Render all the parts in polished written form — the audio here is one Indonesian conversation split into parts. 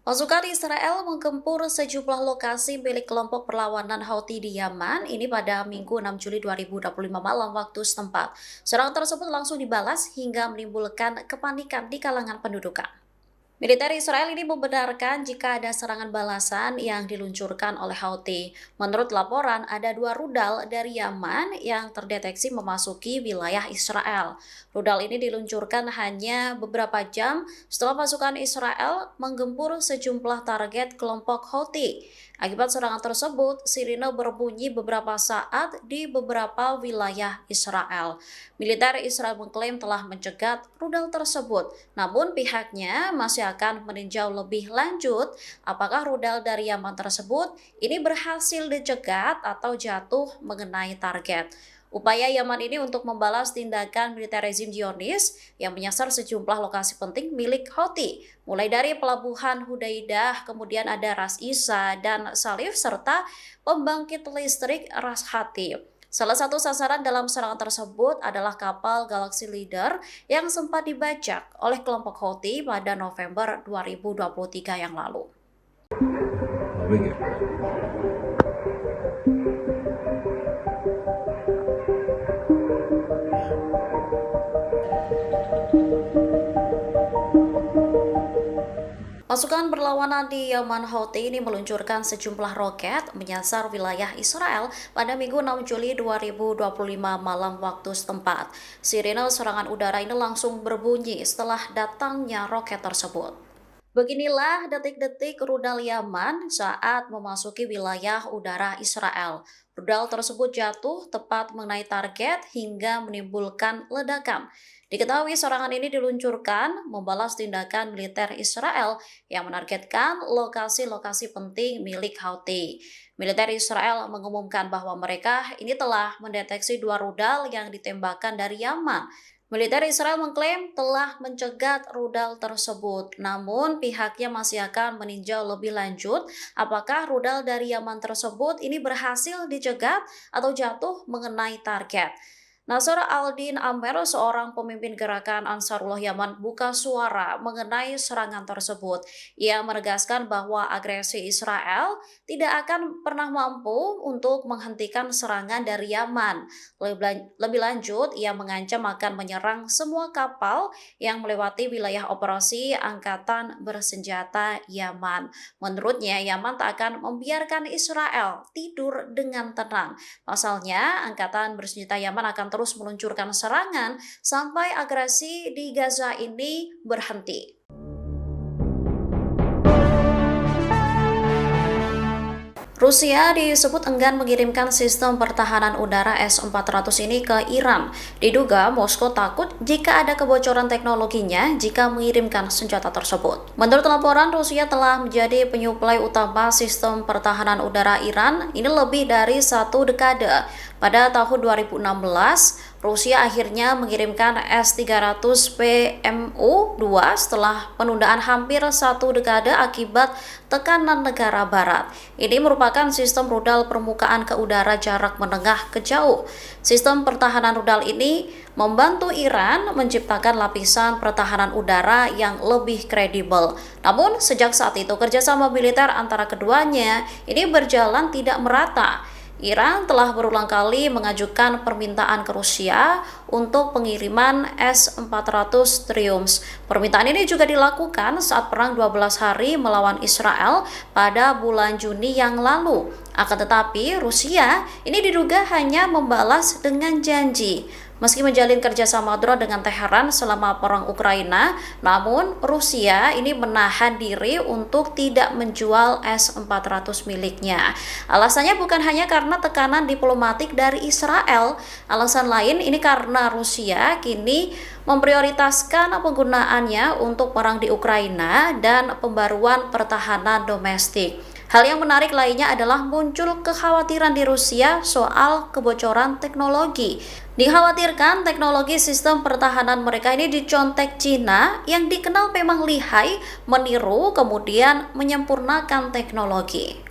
Pasukan Israel menggempur sejumlah lokasi milik kelompok perlawanan Houthi di Yaman ini pada Minggu 6 Juli 2025 malam waktu setempat. Serangan tersebut langsung dibalas hingga menimbulkan kepanikan di kalangan penduduk. Militer Israel ini membenarkan jika ada serangan balasan yang diluncurkan oleh Houthi. Menurut laporan, ada dua rudal dari Yaman yang terdeteksi memasuki wilayah Israel. Rudal ini diluncurkan hanya beberapa jam setelah pasukan Israel menggempur sejumlah target kelompok Houthi. Akibat serangan tersebut, sirine berbunyi beberapa saat di beberapa wilayah Israel. Militer Israel mengklaim telah mencegat rudal tersebut, namun pihaknya masih akan meninjau lebih lanjut apakah rudal dari Yaman tersebut ini berhasil dicegat atau jatuh mengenai target. Upaya Yaman ini untuk membalas tindakan militer rezim Zionis yang menyasar sejumlah lokasi penting milik Houthi, mulai dari pelabuhan Hudaidah, kemudian ada Ras Isa dan Salif, serta pembangkit listrik Ras Hatib. Salah satu sasaran dalam serangan tersebut adalah kapal Galaxy Leader yang sempat dibajak oleh kelompok Houthi pada November 2023 yang lalu. Pasukan berlawanan di Yaman Houthi ini meluncurkan sejumlah roket menyasar wilayah Israel pada Minggu 6 Juli 2025 malam waktu setempat. Sirine serangan udara ini langsung berbunyi setelah datangnya roket tersebut. Beginilah detik-detik rudal Yaman saat memasuki wilayah udara Israel. Rudal tersebut jatuh tepat mengenai target hingga menimbulkan ledakan. Diketahui serangan ini diluncurkan membalas tindakan militer Israel yang menargetkan lokasi-lokasi penting milik Houthi. Militer Israel mengumumkan bahwa mereka ini telah mendeteksi dua rudal yang ditembakkan dari Yaman. Militer Israel mengklaim telah mencegat rudal tersebut, namun pihaknya masih akan meninjau lebih lanjut apakah rudal dari Yaman tersebut ini berhasil dicegat atau jatuh mengenai target. Nasser al-Din Amer, seorang pemimpin gerakan Ansarullah Yaman, buka suara mengenai serangan tersebut. Ia menegaskan bahwa agresi Israel tidak akan pernah mampu untuk menghentikan serangan dari Yaman. Lebih lanjut, ia mengancam akan menyerang semua kapal yang melewati wilayah operasi Angkatan Bersenjata Yaman. Menurutnya, Yaman tak akan membiarkan Israel tidur dengan tenang. Pasalnya, Angkatan Bersenjata Yaman akan terus meluncurkan serangan sampai agresi di Gaza ini berhenti. Rusia disebut enggan mengirimkan sistem pertahanan udara S-400 ini ke Iran. Diduga Moskow takut jika ada kebocoran teknologinya jika mengirimkan senjata tersebut. Menurut laporan, Rusia telah menjadi penyuplai utama sistem pertahanan udara Iran ini lebih dari satu dekade. Pada tahun 2016, Rusia akhirnya mengirimkan S-300 PMU-2 setelah penundaan hampir satu dekade akibat tekanan negara barat. Ini merupakan sistem rudal permukaan ke udara jarak menengah ke jauh. Sistem pertahanan rudal ini membantu Iran menciptakan lapisan pertahanan udara yang lebih kredibel. Namun, sejak saat itu kerjasama militer antara keduanya ini berjalan tidak merata. Iran telah berulang kali mengajukan permintaan ke Rusia untuk pengiriman S-400 Triumph. Permintaan ini juga dilakukan saat perang 12 hari melawan Israel pada bulan Juni yang lalu. Akan tetapi, Rusia ini diduga hanya membalas dengan janji. Meski menjalin kerjasama drone dengan Teheran selama perang Ukraina, namun Rusia ini menahan diri untuk tidak menjual S-400 miliknya. Alasannya bukan hanya karena tekanan diplomatik dari Israel, alasan lain ini karena Rusia kini memprioritaskan penggunaannya untuk perang di Ukraina dan pembaruan pertahanan domestik. Hal yang menarik lainnya adalah muncul kekhawatiran di Rusia soal kebocoran teknologi. Dikhawatirkan teknologi sistem pertahanan mereka ini dicontek Cina yang dikenal memang lihai meniru kemudian menyempurnakan teknologi.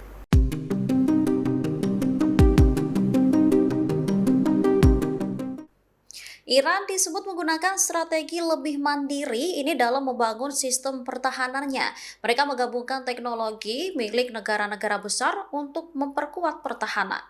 Iran disebut menggunakan strategi lebih mandiri ini dalam membangun sistem pertahanannya. Mereka menggabungkan teknologi milik negara-negara besar untuk memperkuat pertahanan.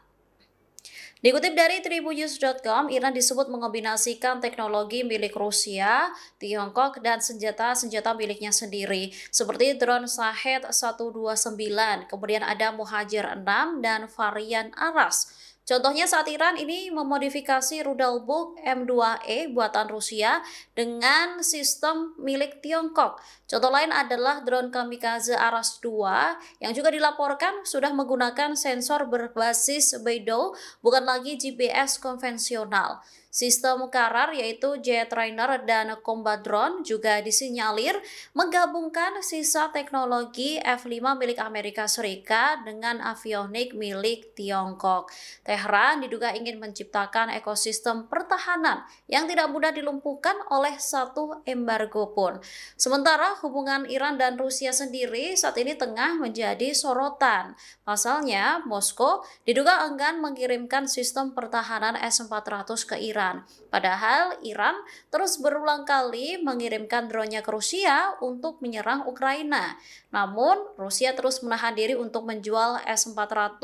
Dikutip dari tribunnews.com, Iran disebut mengombinasikan teknologi milik Rusia, Tiongkok, dan senjata-senjata miliknya sendiri, seperti drone Shahed 129, kemudian ada Muhajir 6, dan varian Aras. Contohnya saat Iran ini memodifikasi rudal Buk M2E buatan Rusia dengan sistem milik Tiongkok. Contoh lain adalah drone kamikaze Aras 2 yang juga dilaporkan sudah menggunakan sensor berbasis Beidou, bukan lagi GPS konvensional. Sistem Karar yaitu Jet Trainer dan Combat Drone juga disinyalir menggabungkan sisa teknologi F-5 milik Amerika Serikat dengan avionik milik Tiongkok. Tehran diduga ingin menciptakan ekosistem pertahanan yang tidak mudah dilumpuhkan oleh satu embargo pun. Sementara hubungan Iran dan Rusia sendiri saat ini tengah menjadi sorotan. Pasalnya, Moskow diduga enggan mengirimkan sistem pertahanan S-400 ke Iran. Padahal Iran terus berulang kali mengirimkan drone-nya ke Rusia untuk menyerang Ukraina. Namun, Rusia terus menahan diri untuk menjual S-400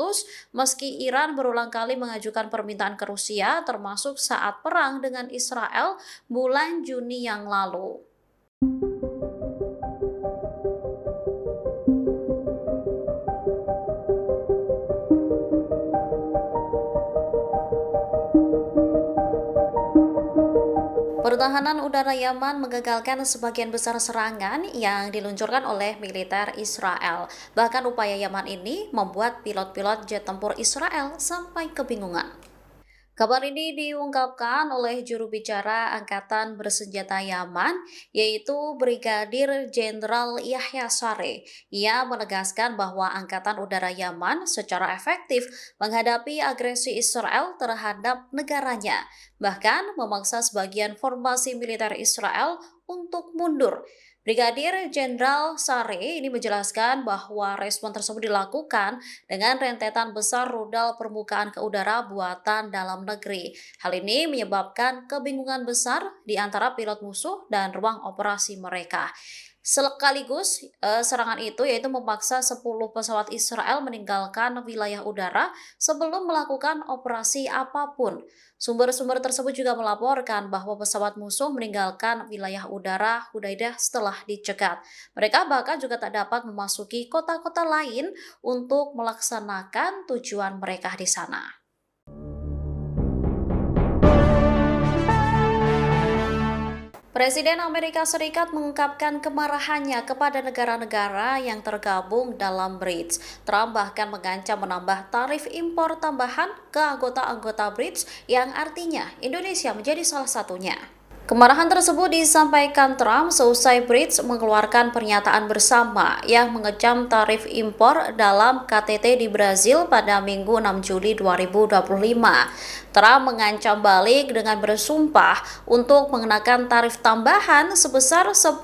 meski Iran berulang kali mengajukan permintaan ke Rusia termasuk saat perang dengan Israel bulan Juni yang lalu. Pertahanan udara Yaman menggagalkan sebagian besar serangan yang diluncurkan oleh militer Israel. Bahkan upaya Yaman ini membuat pilot-pilot jet tempur Israel sampai kebingungan. Kabar ini diungkapkan oleh juru bicara Angkatan Bersenjata Yaman, yaitu Brigadir Jenderal Yahya Saree. Ia menegaskan bahwa Angkatan Udara Yaman secara efektif menghadapi agresi Israel terhadap negaranya, bahkan memaksa sebagian formasi militer Israel untuk mundur. Brigadir Jenderal Saree ini menjelaskan bahwa respon tersebut dilakukan dengan rentetan besar rudal permukaan ke udara buatan dalam negeri. Hal ini menyebabkan kebingungan besar di antara pilot musuh dan ruang operasi mereka. Sekaligus serangan itu yaitu memaksa 10 pesawat Israel meninggalkan wilayah udara sebelum melakukan operasi apapun. Sumber-sumber tersebut juga melaporkan bahwa pesawat musuh meninggalkan wilayah udara Hudaidah setelah dicegat. Mereka bahkan juga tak dapat memasuki kota-kota lain untuk melaksanakan tujuan mereka di sana. Presiden Amerika Serikat mengungkapkan kemarahannya kepada negara-negara yang tergabung dalam BRICS. Trump bahkan mengancam menambah tarif impor tambahan ke anggota-anggota BRICS yang artinya Indonesia menjadi salah satunya. Kemarahan tersebut disampaikan Trump seusai BRICS mengeluarkan pernyataan bersama yang mengecam tarif impor dalam KTT di Brazil pada Minggu 6 Juli 2025. Trump mengancam balik dengan bersumpah untuk mengenakan tarif tambahan sebesar 10%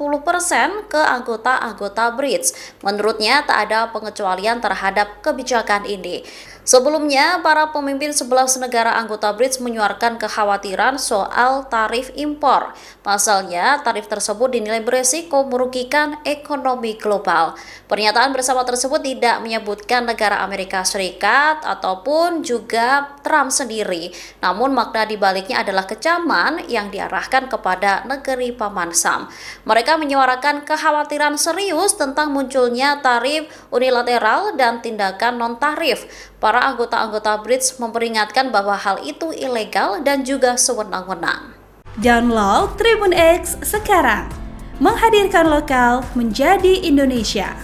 ke anggota-anggota BRICS. Menurutnya tak ada pengecualian terhadap kebijakan ini. Sebelumnya, para pemimpin 11 negara anggota BRICS menyuarakan kekhawatiran soal tarif impor. Pasalnya, tarif tersebut dinilai beresiko merugikan ekonomi global. Pernyataan bersama tersebut tidak menyebutkan negara Amerika Serikat ataupun juga Trump sendiri. Namun makna dibaliknya adalah kecaman yang diarahkan kepada negeri Paman Sam. Mereka menyuarakan kekhawatiran serius tentang munculnya tarif unilateral dan tindakan non-tarif. Para anggota-anggota BRICS memperingatkan bahwa hal itu ilegal dan juga sewenang-wenang. Download Tribun X sekarang, menghadirkan lokal menjadi Indonesia.